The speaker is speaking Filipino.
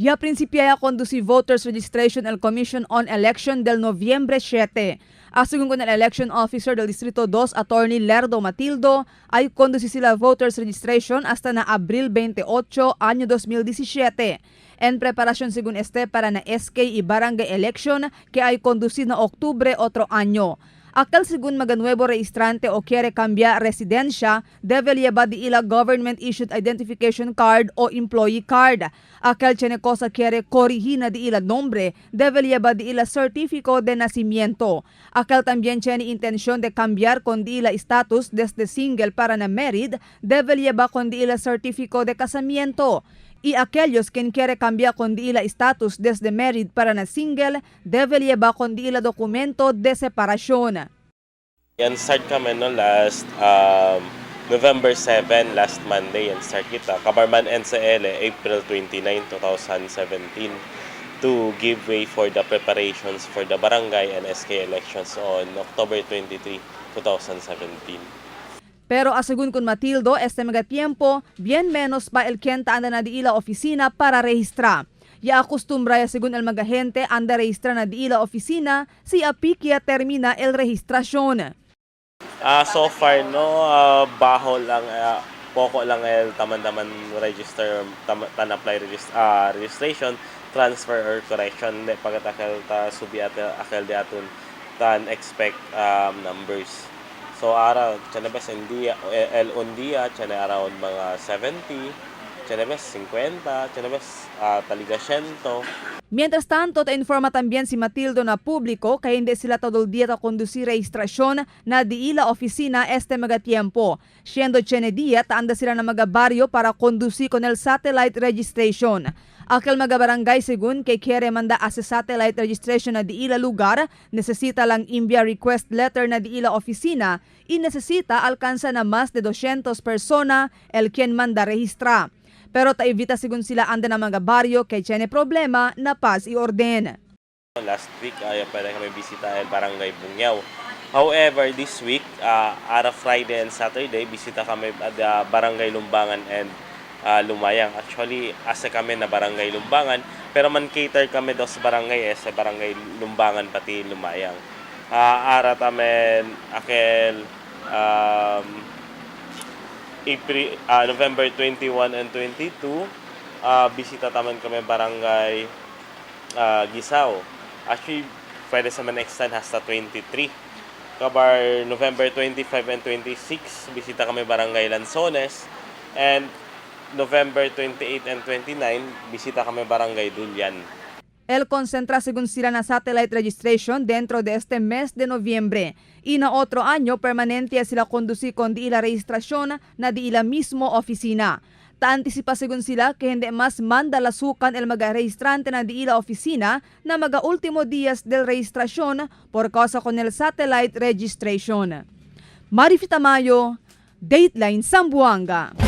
Ya principiaya conduci voters registration el Commission on Election del Noviembre 7. Según con el Election Officer del Distrito 2, Attorney Lerdo Matildo, ay conduci sila voters registration hasta na Abril 28, año 2017. En preparación según para na SK y barangay election que ay conduci na Oktubre otro año. Akal según maganuevo registrante o quiere cambiar residencia, debe llevar di ila government-issued identification card o employee card. Akal tiene cosa quiere corregir na di ila nombre, debe llevar di ila certificado de nacimiento. Akal también tiene intención de cambiar con di ila status desde single para na married, debe llevar con di ila certificado de casamiento. Y aquellos quien quiere cambiar con di ila status desde married para na single, debe llevar con di ila documento de separación. Yan start kami no last November 7, last Monday yan start kita. Kabarman NCL April 29, 2017 to give way for the preparations for the barangay and SK elections on October 23, 2017. Pero según con Matildo, este megatiempo, bien menos pa el quien anda na di ila oficina para registrar. Ya acostumbra según el magagente anda registra na di ila oficina, si apikia termina el registrasyon. So far no, baho lang, poko lang el taman-taman register, tan-apply registration, transfer or correction. Pagkatakal ta subi akal di atun tan expect numbers. So araw, chanabas un dia, chana around mga 70, chanabas 50, chanabas taliga 100. Mientras tanto, ta-informa también si Matildo na publiko kaya hindi sila todo el día ta conducir registrasyon na di ila oficina este megatiempo. Siendo tiene día, ta anda sila na magabaryo para conducir con el satellite registration. Akal magabarangay según que quiere manda sa satellite registration na di ila lugar, necesita lang envia request letter na di ila oficina y necesita alcanza na más de 200 persona el quien manda registra. Pero ta-evita según sila anda na mga baryo kay tiene problema na paz y orden. Last week pwede kami bisita el barangay Bungyaw. However, this week, ara Friday and Saturday, bisita kami at barangay Lumbangan and Lumayang. Actually, asa kami na barangay Lumbangan, pero man cater kami dos barangay sa barangay Lumbangan pati Lumayang. Ara tamen akel November 21 and 22, bisita taman kami barangay Gisaw. Actually, pwede sa man extend hasta 23. Kabar November 25 and 26, bisita kami barangay Lanzones. And November 28 and 29, bisita kami barangay Dulyan. El concentra según sila na satellite registration dentro de este mes de noviembre. Y na otro año, permanente sila conduci con di ila registrasyon na di ila mismo oficina. Ta-antisipa según sila que hindi mas mandalasukan el magaregistrante na di ila oficina na maga-ultimo días del registrasyon por causa con el satellite registration. Marifita Mayo, Dateline Zamboanga.